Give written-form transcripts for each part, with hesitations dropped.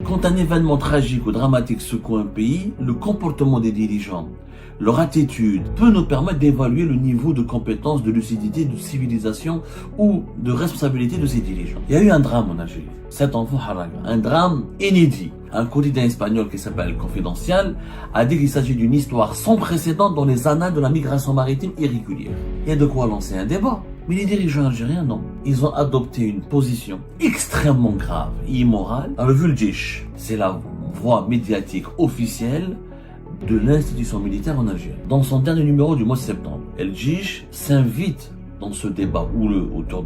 Quand un événement tragique ou dramatique secoue un pays, le comportement des dirigeants, leur attitude peut nous permettre d'évaluer le niveau de compétence, de lucidité, de civilisation ou de responsabilité de ces dirigeants. Il y a eu un drame en Algérie, 7 enfants haraga, un drame inédit. Un quotidien espagnol qui s'appelle Confidential a dit qu'il s'agit d'une histoire sans précédent dans les annales de la migration maritime irrégulière. Il y a de quoi lancer un débat. Mais les dirigeants algériens, non. Ils ont adopté une position extrêmement grave et immorale. La revue Le Djish, c'est la voix médiatique officielle de l'institution militaire en Algérie. Dans son dernier numéro du mois de septembre, El Djish s'invite dans ce débat houleux autour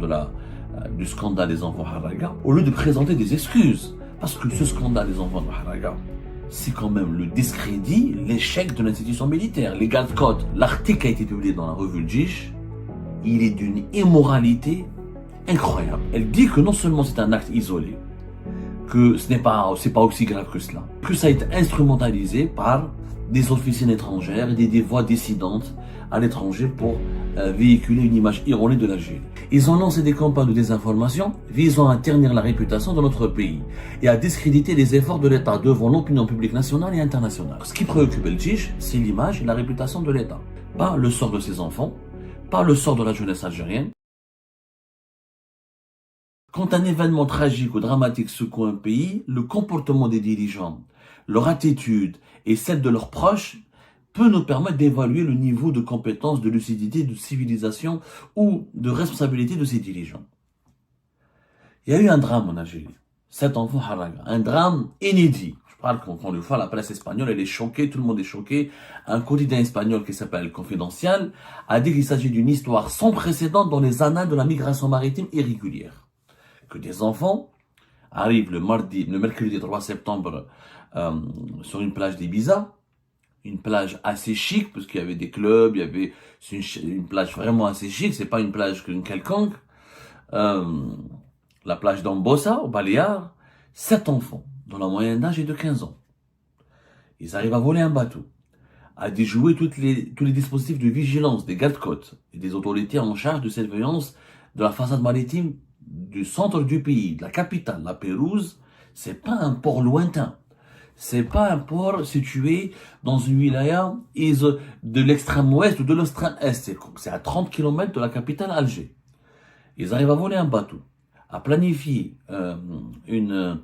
du scandale des enfants haraga, au lieu de présenter des excuses. Parce que ce scandale des enfants de haraga, c'est quand même le discrédit, l'échec de l'institution militaire. Les gardes côtes, l'article qui a été publié dans la revue Le Djish, il est d'une immoralité incroyable. Elle dit que non seulement c'est un acte isolé, que c'est pas aussi grave que cela, que ça a été instrumentalisé par des officines étrangères et des voix dissidentes à l'étranger pour véhiculer une image erronée de l'Algérie. Ils ont lancé des campagnes de désinformation visant à ternir la réputation de notre pays et à discréditer les efforts de l'État devant l'opinion publique nationale et internationale. Ce qui préoccupe El Djish, c'est l'image et la réputation de l'État, pas le sort de ses enfants, pas le sort de la jeunesse algérienne. Quand un événement tragique ou dramatique secoue un pays, le comportement des dirigeants, leur attitude et celle de leurs proches peut nous permettre d'évaluer le niveau de compétence, de lucidité, de civilisation ou de responsabilité de ces dirigeants. Il y a eu un drame en Algérie, 7 enfants haraga, un drame inédit. Je parle qu'on le voit, la presse espagnole, elle est choquée, tout le monde est choqué. Un quotidien espagnol qui s'appelle Confidential a dit qu'il s'agit d'une histoire sans précédent dans les annales de la migration maritime irrégulière. Que des enfants arrivent le mercredi 3 septembre sur une plage d'Ibiza, une plage assez chic, parce qu'il y avait des clubs, c'est une plage vraiment assez chic, c'est pas une plage quelconque. La plage d'Ambossa, au Baléares, 7 enfants, dont la moyenne d'âge est de 15 ans. Ils arrivent à voler un bateau, à déjouer tous les dispositifs de vigilance des gardes-côtes et des autorités en charge de surveillance de la façade maritime du centre du pays, de la capitale, la Pérouse. C'est pas un port lointain. C'est pas un port situé dans une wilaya de l'extrême ouest ou de l'extrême est. C'est à 30 km de la capitale Alger. Ils arrivent à voler un bateau, à planifier un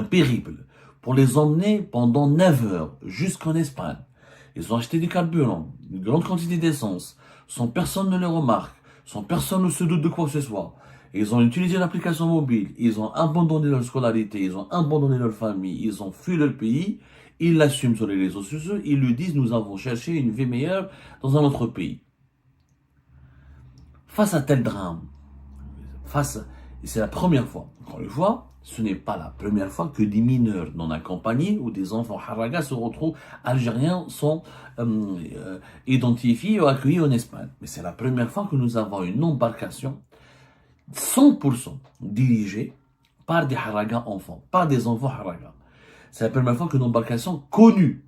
périple pour les emmener pendant 9 heures jusqu'en Espagne. Ils ont acheté du carburant, une grande quantité d'essence, sans personne ne les remarque, sans personne ne se doute de quoi que ce soit. Ils ont utilisé l'application mobile, ils ont abandonné leur scolarité, ils ont abandonné leur famille, ils ont fui leur pays, ils l'assument sur les réseaux sociaux, ils lui disent nous avons cherché une vie meilleure dans un autre pays. Face à tel drame, c'est la première fois, encore une fois, ce n'est pas la première fois que des mineurs non accompagnés ou des enfants haraga se retrouvent algériens sont identifiés ou accueillis en Espagne. Mais c'est la première fois que nous avons une embarcation 100% dirigée par des haraga enfants, par des enfants haraga. C'est la première fois qu'une embarcation connue,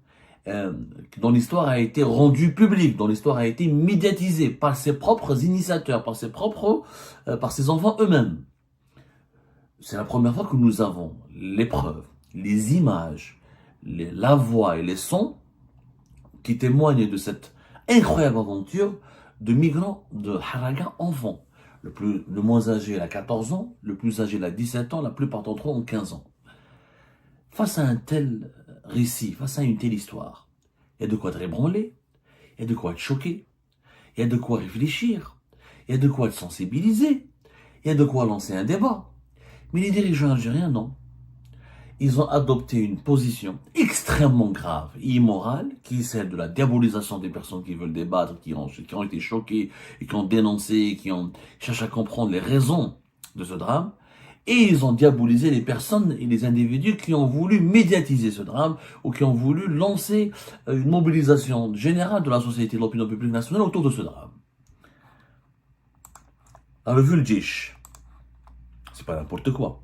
dont l'histoire a été rendue publique, dont l'histoire a été médiatisée par ses propres initiateurs, par ses enfants eux-mêmes. C'est la première fois que nous avons les preuves, les images, la voix et les sons qui témoignent de cette incroyable aventure de migrants de haraga enfants. Le moins âgé a 14 ans, le plus âgé a 17 ans, la plupart d'entre eux ont 15 ans. Face à un tel récit, face à une telle histoire, il y a de quoi être ébranlé, il y a de quoi être choqué, il y a de quoi réfléchir, il y a de quoi être sensibilisé, il y a de quoi lancer un débat. Mais les dirigeants algériens, non. Ils ont adopté une position extrêmement grave et immorale, qui est celle de la diabolisation des personnes qui veulent débattre, qui ont été choquées et qui ont dénoncé, qui cherchent à comprendre les raisons de ce drame. Et ils ont diabolisé les personnes et les individus qui ont voulu médiatiser ce drame ou qui ont voulu lancer une mobilisation générale de la société, de l'opinion publique nationale autour de ce drame. La revue Le Djish, c'est pas n'importe quoi.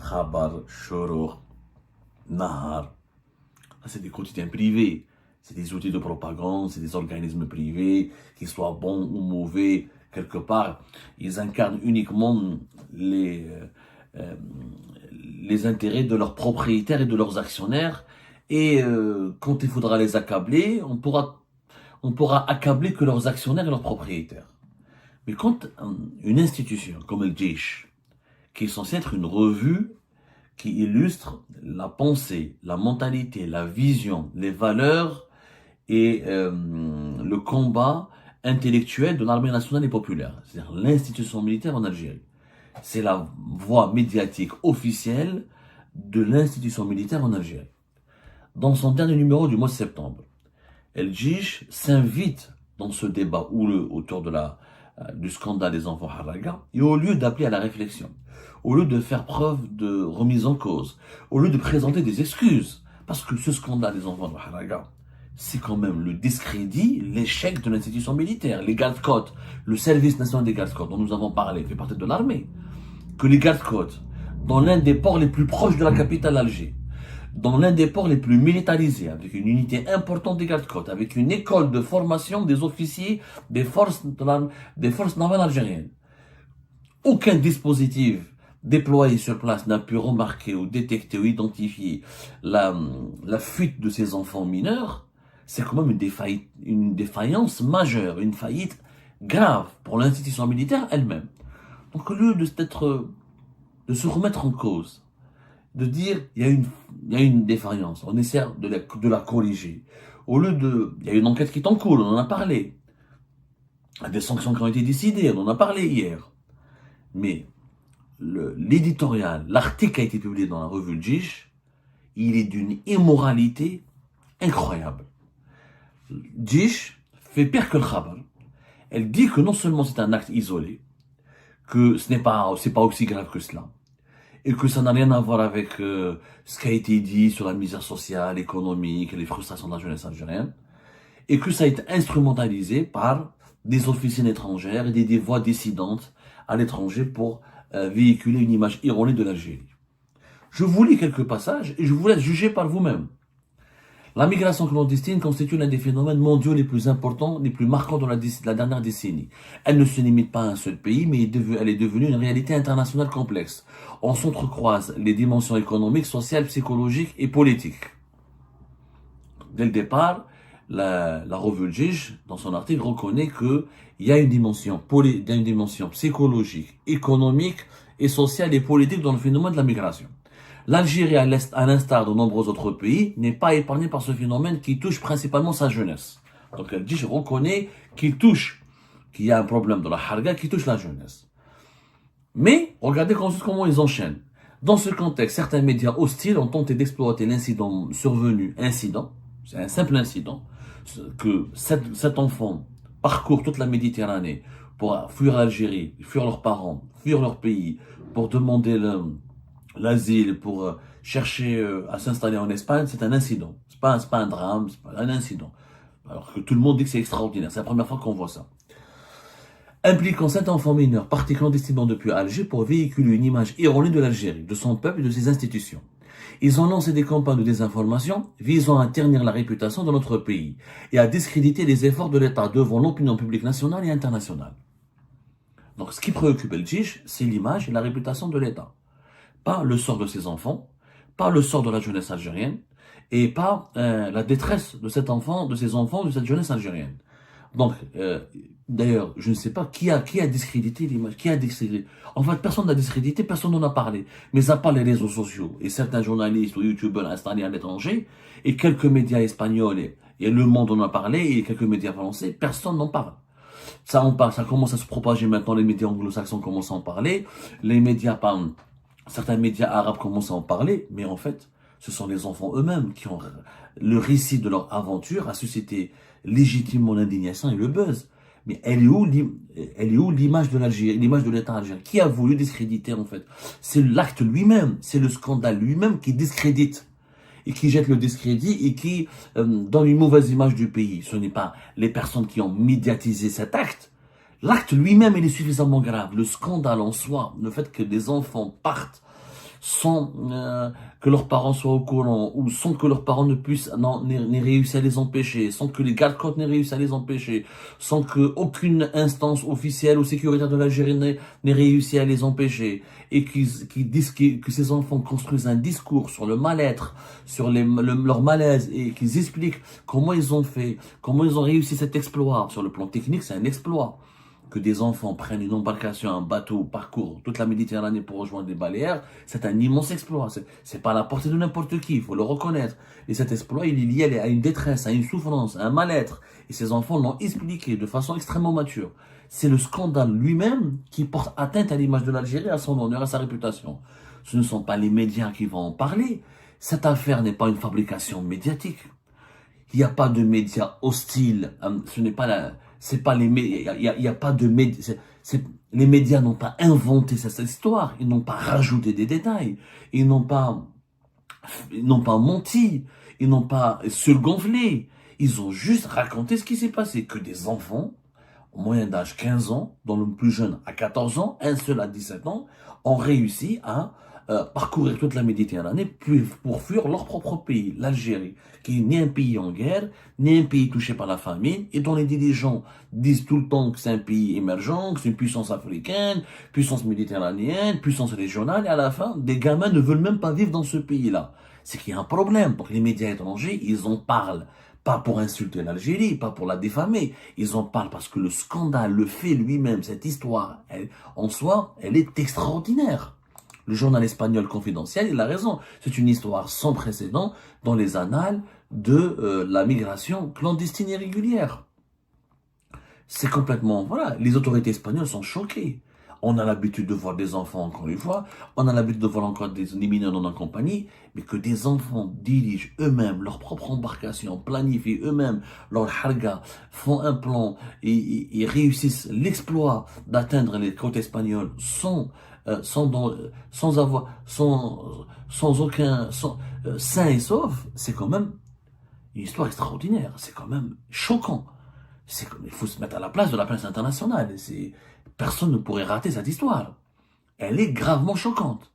Khabar, Shorour, Nahar. C'est des quotidiens privés, c'est des outils de propagande, c'est des organismes privés, qu'ils soient bons ou mauvais, quelque part, ils incarnent uniquement les intérêts de leurs propriétaires et de leurs actionnaires. Et quand il faudra les accabler, on pourra accabler que leurs actionnaires et leurs propriétaires. Mais quand une institution comme le Jaish, qui est censée être une revue qui illustre la pensée, la mentalité, la vision, les valeurs et le combat intellectuel de l'armée nationale et populaire, c'est-à-dire l'institution militaire en Algérie. C'est la voix médiatique officielle de l'institution militaire en Algérie. Dans son dernier numéro du mois de septembre, El Jaish s'invite dans ce débat houleux autour du scandale des enfants Harraga, et au lieu d'appeler à la réflexion, au lieu de faire preuve de remise en cause, au lieu de présenter des excuses, parce que ce scandale des enfants de Harraga, c'est quand même le discrédit, l'échec de l'institution militaire. Les gardes-côtes, le service national des gardes-côtes dont nous avons parlé, fait partie de l'armée. Que les gardes-côtes, dans l'un des ports les plus proches de la capitale Alger, dans l'un des ports les plus militarisés, avec une unité importante des gardes-côtes, avec une école de formation des officiers des forces navales algériennes. Aucun dispositif déployé sur place n'a pu remarquer ou détecter ou identifier la fuite de ces enfants mineurs. C'est quand même une défaillance majeure, une faillite grave pour l'institution militaire elle-même. Donc au lieu de se remettre en cause, de dire il y a une défaillance, on essaie de la corriger. Au lieu il y a une enquête qui est en cours, on en a parlé. Il y a des sanctions qui ont été décidées, on en a parlé hier. Mais l'éditorial, l'article qui a été publié dans la revue Le Jaish, il est d'une immoralité incroyable. Jaish fait pire que le Khabar. Elle dit que non seulement c'est un acte isolé, que c'est pas aussi grave que cela, et que ça n'a rien à voir avec ce qui a été dit sur la misère sociale, économique, et les frustrations de la jeunesse algérienne, et que ça a été instrumentalisé par des officines étrangères et des voix dissidentes à l'étranger pour véhiculer une image erronée de l'Algérie. Je vous lis quelques passages et je vous laisse juger par vous-même. La migration clandestine constitue l'un des phénomènes mondiaux les plus importants, les plus marquants de la dernière décennie. Elle ne se limite pas à un seul pays, mais elle est devenue une réalité internationale complexe. On s'entrecroise les dimensions économiques, sociales, psychologiques et politiques. Dès le départ, la revue Le Jaish, dans son article, reconnaît qu'il y a une dimension psychologique, économique et sociale et politique dans le phénomène de la migration. L'Algérie, à l'instar de nombreux autres pays, n'est pas épargnée par ce phénomène qui touche principalement sa jeunesse. Donc elle dit, je reconnais qu'il y a un problème de la harga qui touche la jeunesse. Mais, regardez comment ils enchaînent. Dans ce contexte, certains médias hostiles ont tenté d'exploiter l'incident survenu, c'est un simple incident, que cet enfant parcourt toute la Méditerranée pour fuir l'Algérie, fuir leurs parents, fuir leur pays, pour demander l'asile, pour chercher à s'installer en Espagne, c'est un incident. C'est pas un drame, c'est pas un incident. Alors que tout le monde dit que c'est extraordinaire. C'est la première fois qu'on voit ça. Impliquant 7 enfants mineurs partis clandestinement depuis Alger pour véhiculer une image erronée de l'Algérie, de son peuple et de ses institutions. Ils ont lancé des campagnes de désinformation visant à ternir la réputation de notre pays et à discréditer les efforts de l'État devant l'opinion publique nationale et internationale. Donc ce qui préoccupe El Jaish, c'est l'image et la réputation de l'État. Pas le sort de ses enfants, pas le sort de la jeunesse algérienne, et pas la détresse de cet enfant, de ses enfants, de cette jeunesse algérienne. Donc, d'ailleurs, je ne sais pas qui a discrédité l'image, qui a discrédité. En fait, personne n'a discrédité, personne n'en a parlé. Mais à part les réseaux sociaux et certains journalistes ou youtubeurs installés à l'étranger, et quelques médias espagnols, et Le Monde en a parlé, et quelques médias français, personne n'en parle. Ça commence à se propager maintenant, les médias anglo-saxons commencent à en parler, certains médias arabes commencent à en parler, mais en fait, ce sont les enfants eux-mêmes qui ont le récit de leur aventure a suscité légitimement l'indignation et le buzz. Mais elle est où l'image de l'Algérie, l'image de l'État algérien? Qui a voulu discréditer en fait? C'est l'acte lui-même, c'est le scandale lui-même qui discrédite et qui jette le discrédit et qui donne une mauvaise image du pays. Ce n'est pas les personnes qui ont médiatisé cet acte. L'acte lui-même, il est suffisamment grave. Le scandale en soi, le fait que des enfants partent sans que leurs parents soient au courant, ou sans que leurs parents n'aient réussi à les empêcher, sans que les gardes-côtes n'aient réussi à les empêcher, sans que aucune instance officielle ou sécuritaire de l'Algérie n'ait réussi à les empêcher, et qu'ils disent que ces enfants construisent un discours sur le mal-être, sur leur malaise, et qu'ils expliquent comment ils ont fait, comment ils ont réussi cet exploit. Sur le plan technique, c'est un exploit. Que des enfants prennent une embarcation, un bateau, parcourent toute la Méditerranée pour rejoindre les Baléares, c'est un immense exploit. C'est pas à la portée de n'importe qui, il faut le reconnaître. Et cet exploit, il est lié à une détresse, à une souffrance, à un mal-être. Et ces enfants l'ont expliqué de façon extrêmement mature. C'est le scandale lui-même qui porte atteinte à l'image de l'Algérie, à son honneur, à sa réputation. Ce ne sont pas les médias qui vont en parler. Cette affaire n'est pas une fabrication médiatique. Il n'y a pas de médias hostiles. Ce n'est pas c'est pas les médias. Il y a pas de médias. Les médias n'ont pas inventé cette histoire. Ils n'ont pas rajouté des détails. Ils n'ont pas menti. Ils n'ont pas surgonflé. Ils ont juste raconté ce qui s'est passé. Que des enfants, au moyen d'âge 15 ans, dont le plus jeune à 14 ans, un seul à 17 ans, ont réussi à parcourir toute la Méditerranée pour fuir leur propre pays, l'Algérie, qui n'est ni un pays en guerre, ni un pays touché par la famine, et dont les dirigeants disent tout le temps que c'est un pays émergent, que c'est une puissance africaine, puissance méditerranéenne, puissance régionale, et à la fin, des gamins ne veulent même pas vivre dans ce pays-là. C'est qu'il y a un problème. Donc les médias étrangers, ils en parlent. Pas pour insulter l'Algérie, pas pour la diffamer. Ils en parlent parce que le scandale, le fait lui-même, cette histoire, en soi, elle est extraordinaire. Le journal espagnol Confidentiel, il a raison. C'est une histoire sans précédent dans les annales de la migration clandestine et régulière. C'est complètement... Voilà, les autorités espagnoles sont choquées. On a l'habitude de voir des enfants, encore une fois. On a l'habitude de voir encore des mineurs non accompagnés. Mais que des enfants dirigent eux-mêmes leur propre embarcation, planifient eux-mêmes leur harga, font un plan et réussissent l'exploit d'atteindre les côtes espagnoles sans sain et sauf, c'est quand même une histoire extraordinaire. C'est quand même choquant. Il faut se mettre à la place de la presse internationale. Personne ne pourrait rater cette histoire. Elle est gravement choquante.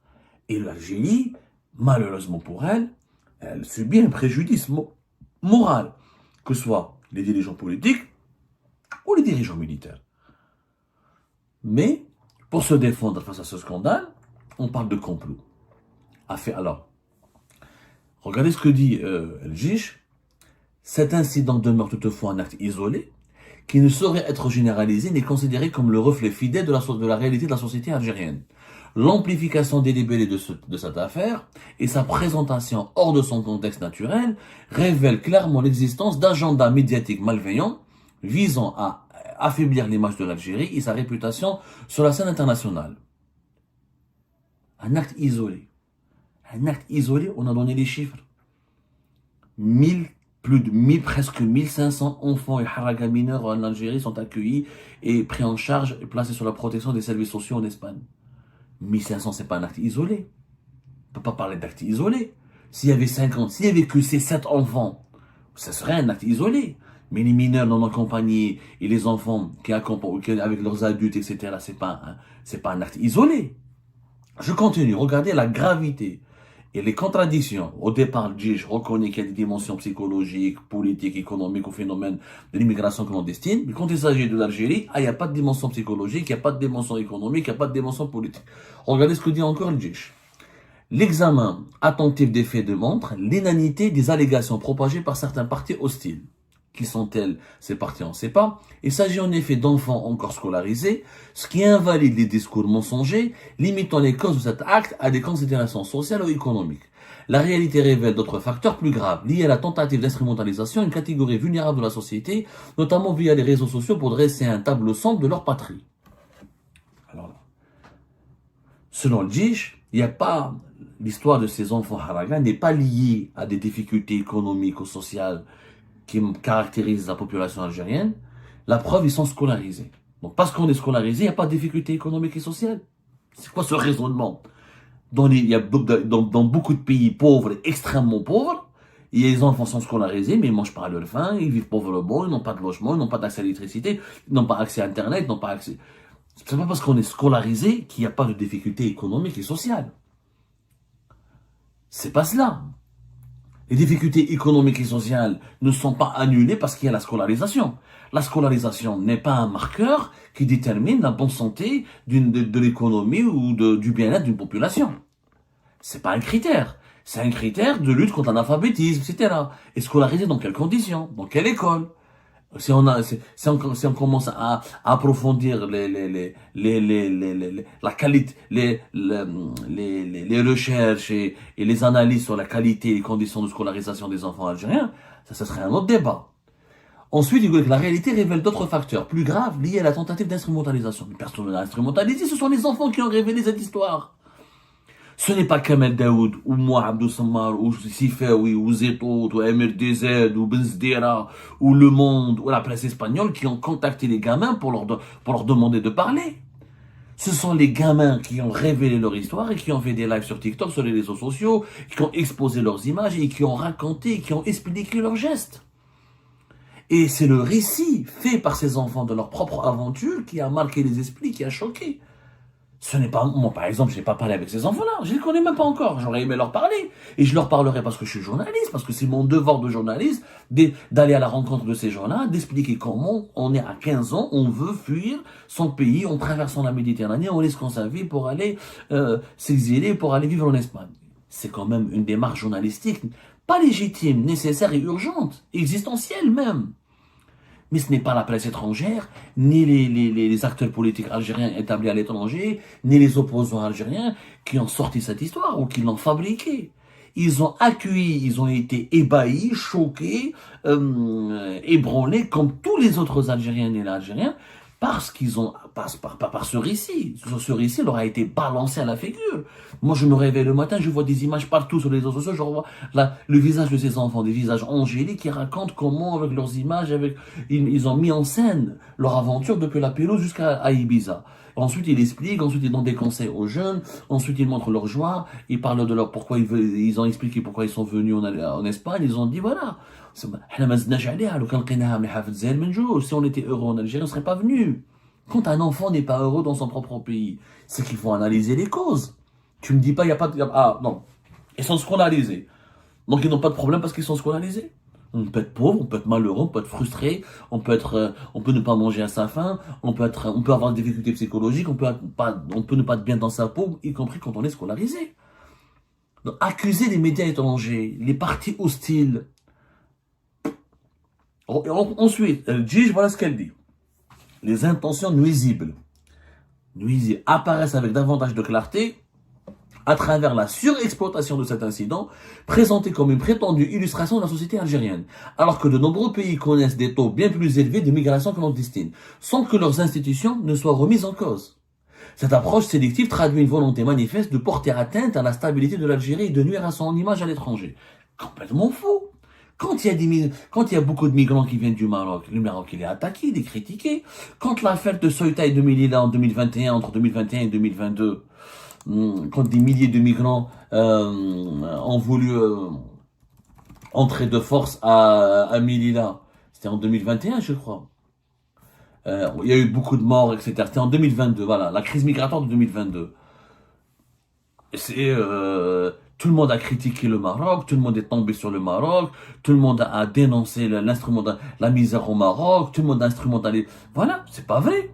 Et l'Algérie, malheureusement pour elle, elle subit un préjudice moral, que ce soit les dirigeants politiques ou les dirigeants militaires. Mais, pour se défendre face à ce scandale, on parle de complot. Alors, regardez ce que dit El Jish. Cet incident demeure toutefois un acte isolé, qui ne saurait être généralisé ni considéré comme le reflet fidèle de la réalité de la société algérienne. L'amplification délibérée de cette affaire et sa présentation hors de son contexte naturel révèlent clairement l'existence d'agendas médiatiques malveillants visant à affaiblir l'image de l'Algérie et sa réputation sur la scène internationale. Un acte isolé. Un acte isolé, on a donné les chiffres. Presque 1500 enfants et haragas mineurs en Algérie sont accueillis et pris en charge et placés sur la protection des services sociaux en Espagne. 1500, c'est pas un acte isolé. On peut pas parler d'acte isolé. S'il y avait que ces 7 enfants, ça serait un acte isolé. Mais les mineurs non accompagnés et les enfants qui accompagnent avec leurs adultes, etc., c'est pas un acte isolé. Je continue. Regardez la gravité et les contradictions. Au départ, je reconnais qu'il y a des dimensions psychologiques, politiques, économiques au phénomène de l'immigration clandestine. Mais quand il s'agit de l'Algérie, il n'y a pas de dimension psychologique, il n'y a pas de dimension économique, il n'y a pas de dimension politique. Regardez ce que dit encore le Jish. L'examen attentif des faits démontre l'inanité des allégations propagées par certains partis hostiles. Qui sont-elles, ces partis, on ne sait pas. Il s'agit en effet d'enfants encore scolarisés, ce qui invalide les discours mensongers, limitant les causes de cet acte à des considérations sociales ou économiques. La réalité révèle d'autres facteurs plus graves, liés à la tentative d'instrumentalisation d'une catégorie vulnérable de la société, notamment via les réseaux sociaux pour dresser un tableau sombre de leur patrie. Alors là, selon le Jish, l'histoire de ces enfants haragas n'est pas liée à des difficultés économiques ou sociales qui caractérisent la population algérienne. La preuve, ils sont scolarisés. Donc, parce qu'on est scolarisé, il n'y a pas de difficulté économique et sociale. C'est quoi ce raisonnement? Dans beaucoup de pays pauvres, extrêmement pauvres, les enfants sont scolarisés, mais ils mangent pas à leur faim, ils vivent pauvrebement, ils n'ont pas de logement, ils n'ont pas d'accès à l'électricité, ils n'ont pas accès à Internet, ils n'ont pas accès... C'est pas parce qu'on est scolarisé qu'il n'y a pas de difficulté économique et sociale. C'est pas cela. Les difficultés économiques et sociales ne sont pas annulées parce qu'il y a la scolarisation. La scolarisation n'est pas un marqueur qui détermine la bonne santé de l'économie ou du bien-être d'une population. C'est pas un critère. C'est un critère de lutte contre l'analphabétisme, etc. Et scolarisé dans quelles conditions? Dans quelle école? Si on commence à approfondir la qualité, les recherches et les analyses sur la qualité et les conditions de scolarisation des enfants algériens, ça serait un autre débat. Ensuite, il dit que la réalité révèle d'autres facteurs plus graves liés à la tentative d'instrumentalisation. Mais personne n'a instrumentalisé, ce sont les enfants qui ont révélé cette histoire. Ce n'est pas Kamel Daoud, ou moi, Abdou Sammar, ou Sifawi, ou Zetot, ou MRDZ, ou Benzdera, ou Le Monde, ou la presse espagnole qui ont contacté les gamins pour leur demander de parler. Ce sont les gamins qui ont révélé leur histoire et qui ont fait des lives sur TikTok, sur les réseaux sociaux, qui ont exposé leurs images et qui ont raconté, qui ont expliqué leurs gestes. Et c'est le récit fait par ces enfants de leur propre aventure qui a marqué les esprits, qui a choqué. Ce n'est pas, moi par exemple, je n'ai pas parlé avec ces enfants-là, je ne les connais même pas encore, j'aurais aimé leur parler. Et je leur parlerai parce que je suis journaliste, parce que c'est mon devoir de journaliste d'aller à la rencontre de ces gens-là, d'expliquer comment on est à 15 ans, on veut fuir son pays en traversant la Méditerranée, on risquant sa vie pour aller s'exiler, pour aller vivre en Espagne. C'est quand même une démarche journalistique, pas légitime, nécessaire et urgente, existentielle même. Mais ce n'est pas la presse étrangère, ni les acteurs politiques algériens établis à l'étranger, ni les opposants algériens qui ont sorti cette histoire ou qui l'ont fabriquée. Ils ont accueilli, ils ont été ébahis, choqués, ébranlés comme tous les autres Algériens et Algériens parce qu'ils ont par ce récit. Ce récit leur a été balancé à la figure. Moi, je me réveille le matin, je vois des images partout sur les réseaux sociaux, je vois le visage de ces enfants, des visages angéliques qui racontent comment, avec leurs images, ils ont mis en scène leur aventure depuis la Pérouse jusqu'à Ibiza. Ensuite, ils expliquent, ensuite ils donnent des conseils aux jeunes, ensuite ils montrent leur joie, ils parlent de leur pourquoi ils ont expliqué pourquoi ils sont venus en Espagne, ils ont dit voilà, si on était heureux en Algérie, on ne serait pas venu. Quand un enfant n'est pas heureux dans son propre pays, c'est qu'il faut analyser les causes. Tu me dis pas, il n'y a pas de... Ah non, ils sont scolarisés. Donc ils n'ont pas de problème parce qu'ils sont scolarisés. On peut être pauvre, on peut être malheureux, on peut être frustré, on peut ne pas manger à sa faim, on peut avoir des difficultés psychologiques, on peut ne pas être bien dans sa peau, y compris quand on est scolarisé. Donc, accuser les médias étrangers, les partis hostiles. Ensuite, elle dit, voilà ce qu'elle dit. Les intentions nuisibles apparaissent avec davantage de clarté à travers la surexploitation de cet incident, présenté comme une prétendue illustration de la société algérienne, alors que de nombreux pays connaissent des taux bien plus élevés de migration clandestine, sans que leurs institutions ne soient remises en cause. Cette approche sélective traduit une volonté manifeste de porter atteinte à la stabilité de l'Algérie et de nuire à son image à l'étranger. Complètement faux. Quand il y a beaucoup de migrants qui viennent du Maroc, le Maroc il est attaqué, il est critiqué. Quand l'affaire de Ceuta et de Melilla en 2021, entre 2021 et 2022, quand des milliers de migrants ont voulu entrer de force à Melilla, c'était en 2021 je crois. Il y a eu beaucoup de morts, etc. C'était en 2022, voilà, la crise migratoire de 2022. Tout le monde a critiqué le Maroc, tout le monde est tombé sur le Maroc, tout le monde a dénoncé la misère au Maroc, tout le monde a instrumentalisé. Voilà, c'est pas vrai.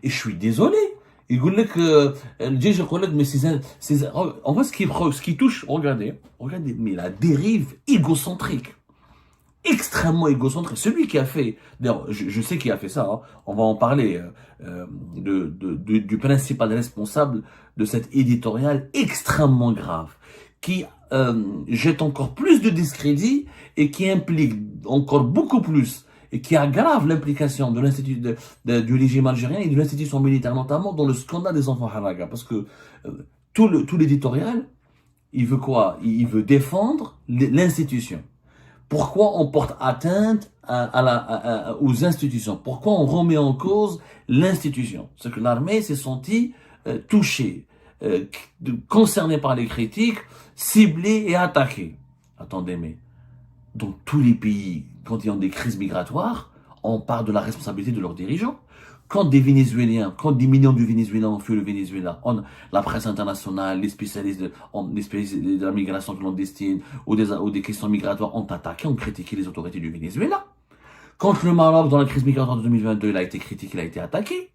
Et je suis désolé. Il dit que, mais en fait, ce qui touche, regardez, mais la dérive égocentrique. Extrêmement égocentrique. Celui qui a fait, d'ailleurs, je sais qui a fait ça, hein, on va en parler, du principal responsable de cette éditoriale extrêmement grave, qui jette encore plus de discrédit et qui implique encore beaucoup plus et qui aggrave l'implication de l'institut du régime algérien et de l'institution militaire, notamment dans le scandale des enfants Haraga. Parce que tout l'éditorial, il veut quoi? Il veut défendre l'institution. Pourquoi on porte atteinte aux institutions? Pourquoi on remet en cause l'institution? C'est que l'armée s'est sentie touchée, concernée par les critiques, ciblée et attaquée. Attendez, mais dans tous les pays, quand il y a des crises migratoires, on parle de la responsabilité de leurs dirigeants. Quand des Vénézuéliens, quand des millions de Vénézuéliens ont fui le Venezuela, la presse internationale, les spécialistes de la migration clandestine ou des questions migratoires ont attaqué, ont critiqué les autorités du Venezuela. Quand le Maroc, dans la crise migratoire de 2022, il a été critiqué, il a été attaqué.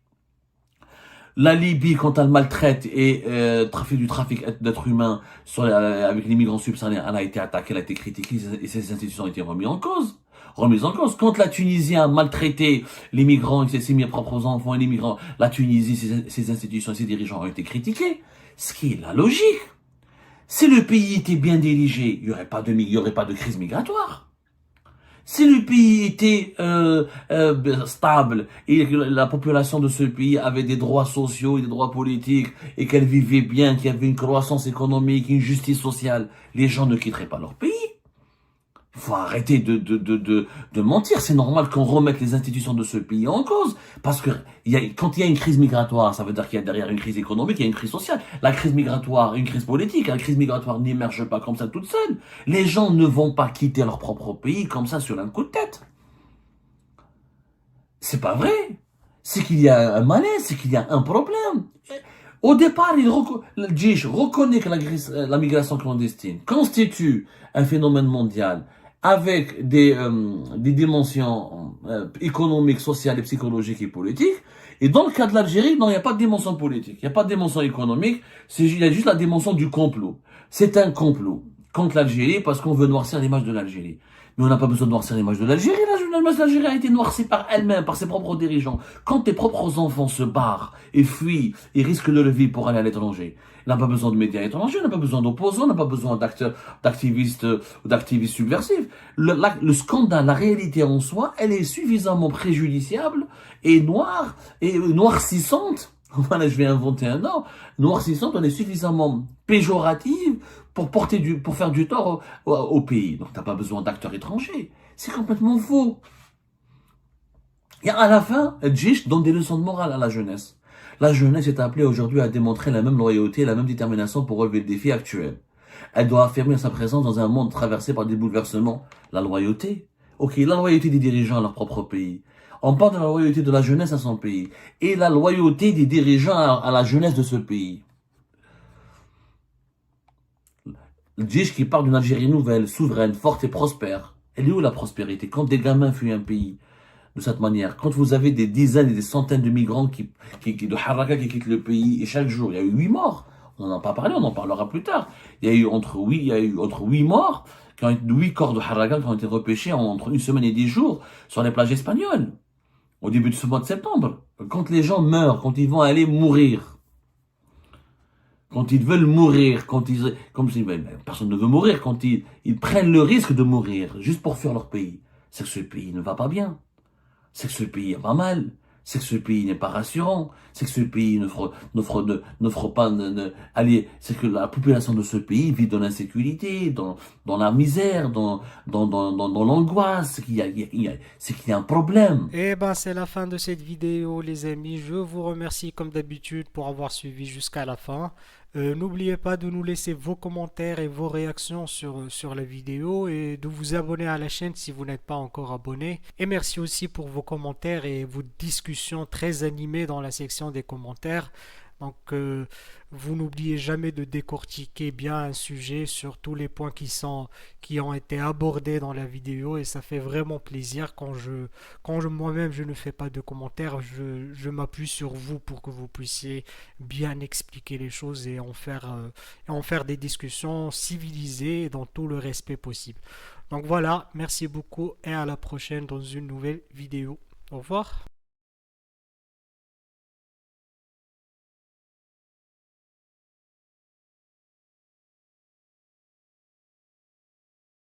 La Libye, quand elle maltraite et du trafic d'êtres humains avec les migrants subsahariens, elle a été attaquée, elle a été critiquée et ses institutions ont été remises en cause. Quand la Tunisie a maltraité les migrants et ses propres enfants et les migrants, la Tunisie, ses institutions et ses dirigeants ont été critiqués. Ce qui est la logique. Si le pays était bien dirigé, il n'y aurait pas de crise migratoire. Si le pays était stable et que la population de ce pays avait des droits sociaux et des droits politiques et qu'elle vivait bien, qu'il y avait une croissance économique, une justice sociale, les gens ne quitteraient pas leur pays. Il faut arrêter de mentir. C'est normal qu'on remette les institutions de ce pays en cause. Parce que quand il y a une crise migratoire, ça veut dire qu'il y a derrière une crise économique, il y a une crise sociale. La crise migratoire, une crise politique, la crise migratoire n'émerge pas comme ça toute seule. Les gens ne vont pas quitter leur propre pays comme ça sur un coup de tête. C'est pas vrai. C'est qu'il y a un malaise, c'est qu'il y a un problème. Au départ, le Djich reconnaît que la migration clandestine constitue un phénomène mondial avec des dimensions économiques, sociales, et psychologiques et politiques. Et dans le cas de l'Algérie, non, il n'y a pas de dimension politique, il n'y a pas de dimension économique, il y a juste la dimension du complot. C'est un complot contre l'Algérie parce qu'on veut noircir l'image de l'Algérie. Mais on n'a pas besoin de noircir l'image de l'Algérie. L'image de l'Algérie a été noircie par elle-même, par ses propres dirigeants. Quand tes propres enfants se barrent et fuient et risquent leur vie pour aller à l'étranger, on n'a pas besoin de médias étrangers, on n'a pas besoin d'opposants, on n'a pas besoin d'activistes ou d'activistes subversifs. Le scandale, la réalité en soi, elle est suffisamment préjudiciable et noire et noircissante. Voilà, je vais inventer un nom. Noircissante, elle est suffisamment péjorative pour faire du tort au pays. Donc, t'as pas besoin d'acteurs étrangers. C'est complètement faux. Et à la fin, Djich donne des leçons de morale à la jeunesse. La jeunesse est appelée aujourd'hui à démontrer la même loyauté et la même détermination pour relever le défi actuel. Elle doit affirmer sa présence dans un monde traversé par des bouleversements. La loyauté. Ok, la loyauté des dirigeants à leur propre pays. On parle de la loyauté de la jeunesse à son pays. Et la loyauté des dirigeants à la jeunesse de ce pays. Le Djich qui parle d'une Algérie nouvelle, souveraine, forte et prospère. Elle est où la prospérité? Quand des gamins fuient un pays de cette manière, quand vous avez des dizaines et des centaines de migrants de Haraka qui quittent le pays, et chaque jour, il y a eu 8 morts. On n'en a pas parlé, on en parlera plus tard. Il y a eu entre 8 morts, 8 corps de Haraka qui ont été repêchés entre une semaine et 10 jours sur les plages espagnoles. Au début de ce mois de septembre. Quand les gens meurent, quand ils vont aller mourir, quand ils veulent mourir, personne ne veut mourir, quand ils prennent le risque de mourir juste pour fuir leur pays, c'est que ce pays ne va pas bien. C'est que ce pays va mal, c'est que ce pays n'est pas rassurant, c'est que ce pays n'offre pas, c'est que la population de ce pays vit dans l'insécurité, dans la misère, dans l'angoisse, c'est qu'il y a un problème. Et ben c'est la fin de cette vidéo les amis. Je vous remercie comme d'habitude pour avoir suivi jusqu'à la fin. N'oubliez pas de nous laisser vos commentaires et vos réactions sur la vidéo et de vous abonner à la chaîne si vous n'êtes pas encore abonné. Et merci aussi pour vos commentaires et vos discussions très animées dans la section des commentaires. Donc, vous n'oubliez jamais de décortiquer bien un sujet sur tous les points qui ont été abordés dans la vidéo et ça fait vraiment plaisir quand moi-même je ne fais pas de commentaires, je m'appuie sur vous pour que vous puissiez bien expliquer les choses et en faire des discussions civilisées et dans tout le respect possible. Donc voilà, merci beaucoup et à la prochaine dans une nouvelle vidéo. Au revoir.